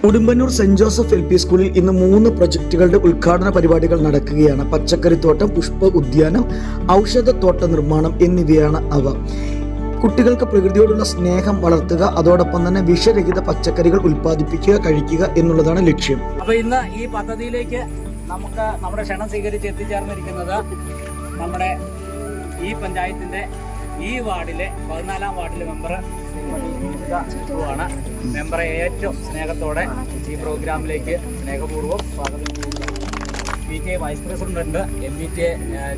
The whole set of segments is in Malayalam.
ഉടുമ്പന്നൂർ സെന്റ് ജോസഫ് LP സ്കൂളിൽ ഇന്ന് 3 പ്രൊജക്ടുകളുടെ ഉദ്ഘാടന പരിപാടികൾ നടക്കുകയാണ്. പച്ചക്കറിത്തോട്ടം, പുഷ്പ ഉദ്യാനം, ഔഷധത്തോട്ട നിർമ്മാണം എന്നിവയാണ് അവ. കുട്ടികൾക്ക് പ്രകൃതിയോടുള്ള സ്നേഹം വളർത്തുക, അതോടൊപ്പം തന്നെ വിഷരഹിത പച്ചക്കറികൾ ഉൽപ്പാദിപ്പിക്കുക, കഴിക്കുക എന്നുള്ളതാണ് ലക്ഷ്യം. അപ്പോൾ ഇന്ന് ഈ പദ്ധതിയിലേക്ക് നമ്മുടെ ക്ഷണം സ്വീകരിച്ച് എത്തിച്ചേർന്നിരിക്കുന്നത് നമ്മുടെ ഈ പഞ്ചായത്തിന്റെ ഈ വാർഡിലെ 14ാം വാർഡിലെ മെമ്പർ ആണ്. മെമ്പറെ ഏറ്റവും സ്നേഹത്തോടെ ഈ പ്രോഗ്രാമിലേക്ക് സ്നേഹപൂർവ്വം സ്വാഗതം ചെയ്യുന്നു. PTA വൈസ് പ്രസിഡന്റ് ഉണ്ട്, MBTA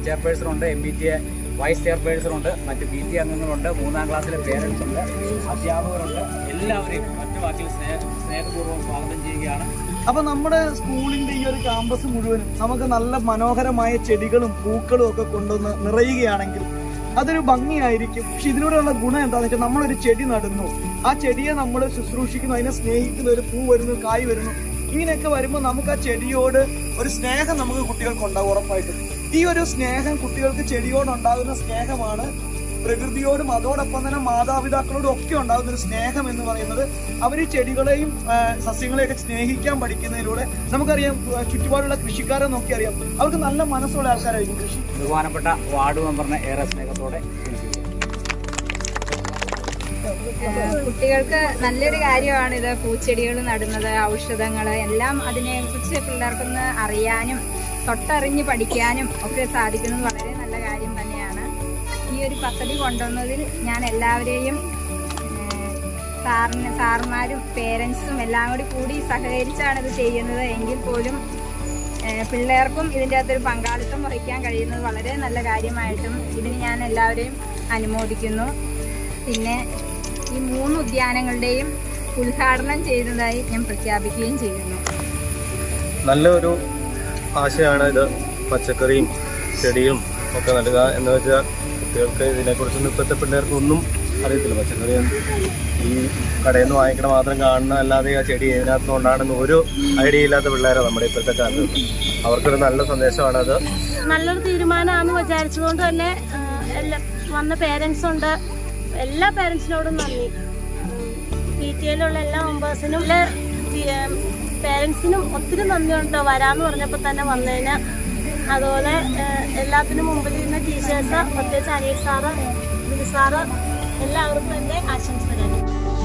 ചെയർപേഴ്സൺ ഉണ്ട്, MBTA വൈസ് ചെയർപേഴ്സൺ ഉണ്ട്, മറ്റ് PTA അംഗങ്ങളുണ്ട്, 3ാം ക്ലാസ്സിലെ പേരൻസ് ഉണ്ട്, അധ്യാപകരുണ്ട്. എല്ലാവരെയും മറ്റു വാക്കിൽ സ്നേഹപൂർവ്വം സ്വാഗതം ചെയ്യുകയാണ്. അപ്പൊ നമ്മുടെ സ്കൂളിന്റെ ഈ ഒരു ക്യാമ്പസ് മുഴുവനും നമുക്ക് നല്ല മനോഹരമായ ചെടികളും പൂക്കളും ഒക്കെ കൊണ്ടുവന്ന് നിറയുകയാണെങ്കിൽ അതൊരു ഭംഗിയായിരിക്കും. പക്ഷെ ഇതിലൂടെയുള്ള ഗുണം എന്താണെന്ന് വെച്ചാൽ നമ്മളൊരു ചെടി നടുന്നു, ആ ചെടിയെ നമ്മൾ ശുശ്രൂഷിക്കുന്നു, അതിനെ സ്നേഹിക്കുന്നു, ഒരു പൂ വരുന്നു, കായ് വരുന്നു, ഇങ്ങനെയൊക്കെ വരുമ്പോൾ നമുക്ക് ആ ചെടിയോട് ഒരു സ്നേഹം നമുക്ക് കുട്ടികൾക്ക് ഉണ്ടാവും. ഉറപ്പായിട്ടും ഈ ഒരു സ്നേഹം കുട്ടികൾക്ക് ചെടിയോടുണ്ടാകുന്ന സ്നേഹമാണ് പ്രകൃതിയോടും അതോടൊപ്പം തന്നെ മാതാപിതാക്കളോടും ഒക്കെ ഉണ്ടാകുന്ന ഒരു സ്നേഹം എന്ന് പറയുന്നത്. അവർ ഈ ചെടികളെയും സസ്യങ്ങളെയൊക്കെ സ്നേഹിക്കാൻ പഠിക്കുന്നതിലൂടെ നമുക്കറിയാം, ചുറ്റുപാടുള്ള കൃഷിക്കാരെ നോക്കി അറിയാം, അവർക്ക് നല്ല മനസ്സുള്ള ആൾക്കാരായിരിക്കും കൃഷി. ബഹുമാനപ്പെട്ട വാർഡ് മെമ്പറിനെ ഏറെ സ്നേഹത്തോടെ കുട്ടികൾക്ക് നല്ലൊരു കാര്യമാണിത്. പൂച്ചെടികൾ നടുന്നത്, ഔഷധങ്ങൾ എല്ലാം അതിനെക്കുറിച്ച് പിള്ളേർക്കൊന്ന് അറിയാനും തൊട്ടറിഞ്ഞ് പഠിക്കാനും ഒക്കെ സാധിക്കുന്നത് വളരെ നല്ല കാര്യം തന്നെയാണ്. ഈ ഒരു പദ്ധതി കൊണ്ടുവന്നതിൽ ഞാൻ എല്ലാവരെയും സാറുമാരും പേരൻസും എല്ലാം കൂടി സഹകരിച്ചാണ് ഇത് ചെയ്യുന്നത്. എങ്കിൽ പോലും പിള്ളേർക്കും ഇതിൻ്റെ അകത്തൊരു പങ്കാളിത്തം വഹിക്കാൻ കഴിയുന്നത് വളരെ നല്ല കാര്യമായിട്ടും ഇതിന് ഞാൻ എല്ലാവരെയും അനുമോദിക്കുന്നു. പിന്നെ ഈ 3 ഉദ്യാനങ്ങളുടെയും ഉദ്ഘാടനം ചെയ്യുന്നതായി ഞാൻ പ്രഖ്യാപിക്കുകയും ചെയ്യുന്നു. നല്ലൊരു ആശയമാണ് ഇത്. പച്ചക്കറിയും ചെടിയും ഒക്കെ നൽകുക എന്ന് വെച്ചാൽ കുട്ടികൾക്ക് ഇതിനെക്കുറിച്ചൊന്നും ഇപ്പോഴത്തെ പിള്ളേർക്ക് ഒന്നും അറിയത്തില്ല. പച്ചക്കറി ഈ കടയിൽ നിന്ന് വാങ്ങിക്കണം മാത്രം കാണുന്ന അല്ലാതെ ആ ചെടി ഇതിനകത്ത് കൊണ്ടാണെന്ന് ഒരു ഐഡിയ ഇല്ലാത്ത പിള്ളേരാണ് നമ്മുടെ ഇപ്പോഴത്തെ കാലത്ത്. അവർക്കൊരു നല്ല സന്ദേശമാണ് അത്. നല്ലൊരു തീരുമാനമാണെന്ന് വിചാരിച്ചതുകൊണ്ട് തന്നെ വന്ന പേരൻസ് ഉണ്ട്, എല്ലാ പേരൻസിനോടും നന്ദി. PTA-യിലുള്ള എല്ലാ മെമ്പേഴ്സിനും പേരൻസിനും ഒത്തിരി നന്ദിയുണ്ട് വരാമെന്ന് പറഞ്ഞപ്പോൾ തന്നെ വന്നതിന്. അതുപോലെ എല്ലാത്തിനും മുമ്പിൽ ഇരുന്ന ടീച്ചേഴ്സ്, പ്രത്യേകിച്ച് അനിൽ സാറ്, ബിനു സാറ്, എല്ലാവർക്കും എൻ്റെ ആശംസകൾ.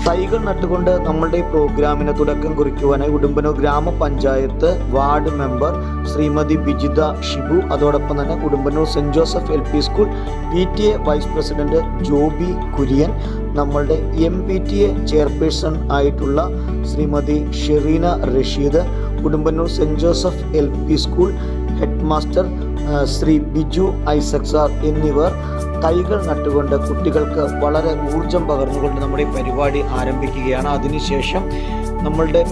തൈകൾ നട്ടുകൊണ്ട് നമ്മളുടെ ഈ പ്രോഗ്രാമിന് തുടക്കം കുറിക്കുവാനായി ഉടുമ്പന്നൂർ ഗ്രാമപഞ്ചായത്ത് വാർഡ് മെമ്പർ ശ്രീമതി ബിജിത ഷിബു, അതോടൊപ്പം തന്നെ Udumbannoor Saint Joseph LP school PTA vice president Joby Kurian, നമ്മളുടെ MBTA ചെയർപേഴ്സൺ ആയിട്ടുള്ള Shrimati Sherina Rasheed, Udumbannoor Saint Joseph LP school head master Shri Biju Isaac sir എന്നിവർ തൈകൾ നട്ടുകൊണ്ട് കുട്ടികൾക്ക് വളരെ ഊർജം പകർന്നുകൊണ്ട് നമ്മുടെ ഈ പരിപാടി ആരംഭിക്കുകയാണ്. അതിനുശേഷം നമ്മളുടെ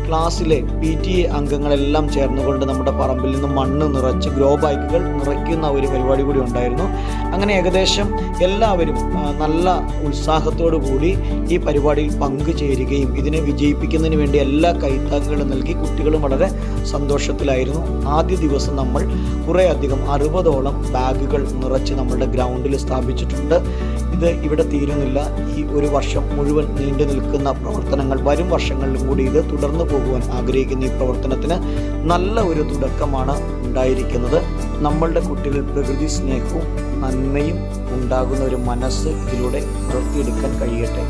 ക്ലാസ്സിലെ PTA അംഗങ്ങളെല്ലാം ചേർന്നുകൊണ്ട് നമ്മുടെ പറമ്പിൽ നിന്ന് മണ്ണ് നിറച്ച് ഗ്രോ ബാഗുകൾ നിറയ്ക്കുന്ന ഒരു പരിപാടി കൂടി ഉണ്ടായിരുന്നു. അങ്ങനെ ഏകദേശം എല്ലാവരും നല്ല ഉത്സാഹത്തോടു കൂടി ഈ പരിപാടിയിൽ പങ്കുചേരുകയും ഇതിനെ വിജയിപ്പിക്കുന്നതിന് വേണ്ടി എല്ലാ കൈത്താങ്ങുകളും നൽകി കുട്ടികളും വളരെ സന്തോഷത്തിലായിരുന്നു. ആദ്യ ദിവസം നമ്മൾ കുറേ അധികം 60ഓളം ബാഗുകൾ നിറച്ച് നമ്മളുടെ ഗ്രൗണ്ടിൽ സ്ഥാപിച്ചിട്ടുണ്ട്. ഇത് ഇവിടെ തീരുന്നില്ല. ഈ ഒരു വർഷം മുഴുവൻ നീണ്ടു നിൽക്കുന്ന പ്രവർത്തനങ്ങൾ, വരും വർഷങ്ങളിലും കൂടി ഇത് തുടർന്നു പോകുവാൻ ആഗ്രഹിക്കുന്ന ഈ പ്രവർത്തനത്തിന് നല്ല ഒരു തുടക്കമാണ് ഉണ്ടായിരിക്കുന്നത്. നമ്മളുടെ കുട്ടികൾ പ്രകൃതി സ്നേഹവും നന്മയും ഉണ്ടാകുന്ന ഒരു മനസ്സ് ഇതിലൂടെ വളർത്തിയെടുക്കാൻ കഴിയട്ടെ.